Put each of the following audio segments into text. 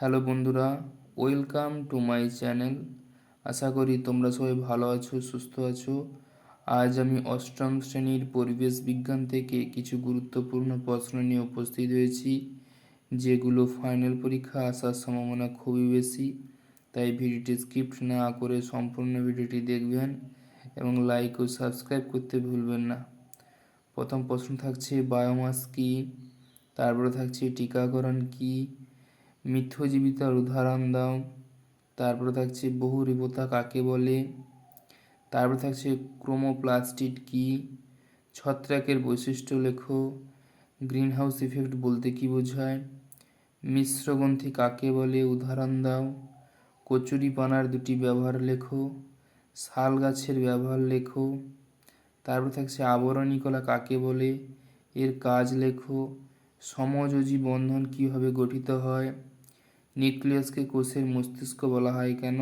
Hello বন্ধুরা, welcome to my channel. আশা করি তোমরা সবাই ভালো আছো, সুস্থ আছো। আজ আমি অষ্টম শ্রেণীর পরিবেশ বিজ্ঞান থেকে কিছু গুরুত্বপূর্ণ প্রশ্ন নিয়ে উপস্থিত হয়েছি, যেগুলো ফাইনাল পরীক্ষা আসার সম্ভাবনা খুবই বেশি। তাই ভিডিওটি স্কিপ না করে সম্পূর্ণ ভিডিওটি দেখবেন এবং লাইক ও সাবস্ক্রাইব করতে ভুলবেন না। প্রথম প্রশ্ন থাকছে বায়োমাস কী, তারপরে থাকছে টিকাকরণ কী, মিথ্যজীবিতার উদাহরণ দাও, তারপরে থাকছে বহুরূপতা কাকে বলে, তারপরে থাকছে ক্রোমোপ্লাস্টিড কী, ছত্রাকের বৈশিষ্ট্য লেখো, গ্রিনহাউস ইফেক্ট বলতে কী বোঝায়, মিশ্রগ্রন্থি কাকে বলে উদাহরণ দাও, কচুরিপানার দুটি ব্যবহার লেখো, শাল গাছের ব্যবহার লেখো, তারপর থাকছে আবরণী কলা কাকে বলে, এর কাজ লেখো, সমযোজী বন্ধন কীভাবে গঠিত হয়, নিউক্লিয়াসকে কোষের মস্তিষ্ক বলা হয় কেন,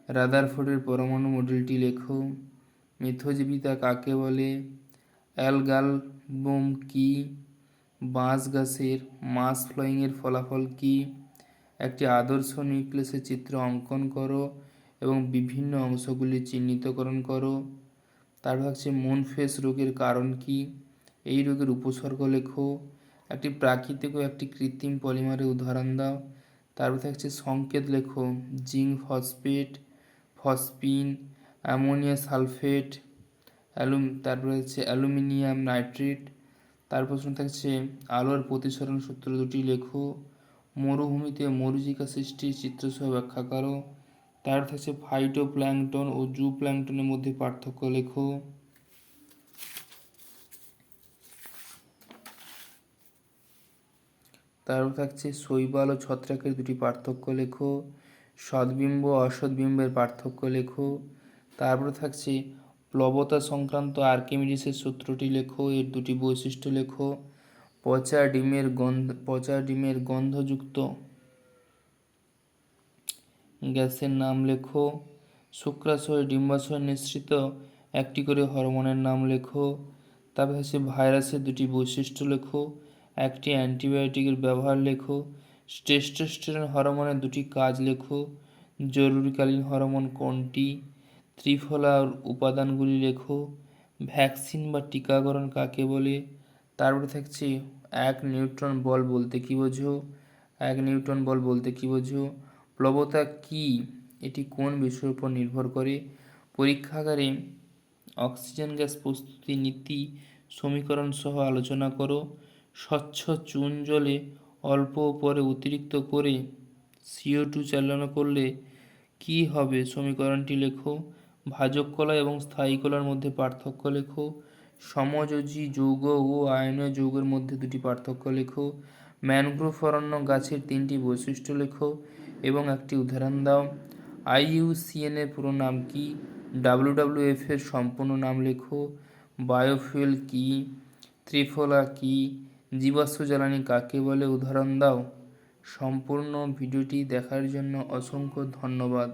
রাদারফোর্ডের পরমাণু মডেলটি লেখো, মিথ্যজীবিতা কাকে বলে, অ্যালগালবোম কী, বাঁশ গাছের মাস ফ্লোয়িংয়ের ফলাফল কী, একটি আদর্শ নিউক্লিয়াসের চিত্র অঙ্কন করো এবং বিভিন্ন অংশগুলি চিহ্নিতকরণ করো। তারপর হচ্ছে মুনফেস রোগের কারণ কী, এই রোগের উপসর্গ লেখো, একটি প্রাকৃতিক ও একটি কৃত্রিম পলিমারের উদাহরণ দাও। তারপর থাকছে সংকেত লেখো, zinc phosphate, phosphine, ammonia sulphate, তারপরে হচ্ছে অ্যালুমিনিয়াম নাইট্রেট। তারপর প্রশ্ন থাকছে আলোর প্রতিসরণ সূত্র দুটি লেখো, মরুভূমিতে মরীচিকা সৃষ্টির চিত্রসহ ব্যাখ্যা করো। তারপর থাকছে ফাইটোপ্ল্যাঙ্কটন ও জুপ্ল্যাঙ্কটনের মধ্যে পার্থক্য লেখো। তারপর থাকছে শৈবাল ও ছত্রাকের দুটি পার্থক্য লেখো, সদ্বিম্ব ও অসদ্বিম্বের পার্থক্য লেখো। তারপরে থাকছে প্লবতা সংক্রান্ত আর্কিমিডিসের সূত্রটি লেখো, এর দুটি বৈশিষ্ট্য লেখো, পচা ডিমের গন্ধযুক্ত গ্যাসের নাম লেখো, শুক্রাশয় ডিম্বাশয় নিঃসৃত একটি করে হরমোনের নাম লেখো। তারপর হচ্ছে ভাইরাসের দুটি বৈশিষ্ট্য লেখো, একটি অ্যান্টিবায়োটিকের ব্যবহার লেখো, টেস্টোস্টেরন হরমোনের দুটি কাজ লেখো, জরুরিকালীন হরমোন কোনটি, ত্রিফলার উপাদানগুলি লেখো, ভ্যাকসিন বা টিকাকরণ কাকে বলে। তারপরে থাকছে এক নিউটন বল বলতে কী বোঝো, প্লবতা কী, এটি কোন বিষয়ের উপর নির্ভর করে, পরীক্ষাগারে অক্সিজেন গ্যাস প্রস্তুতি নীতি সমীকরণ সহ আলোচনা করো, স্বচ্ছ চুন জলে অল্প পরে অতিরিক্ত করে CO2 চালনা করলে কি হবে সমীকরণটি লেখো, ভাজক কলা এবং স্থায়ী কলার মধ্যে পার্থক্য লেখো, সমযোজী যৌগ ও আয়নীয় যৌগের মধ্যে দুটি পার্থক্য লেখো, ম্যানগ্রোভ অরণ্য গাছের তিনটি বৈশিষ্ট্য লেখো এবং একটি উদাহরণ দাও। IUCN এর পুরো নাম কি, WWF এর সম্পূর্ণ নাম লেখো, বায়োফুয়েল কি, ত্রিফলা কি, জীবাশ্ম জ্বালানি কাকে বলে উদাহরণ দাও। সম্পূর্ণ ভিডিওটি দেখার জন্য অসংখ্য ধন্যবাদ।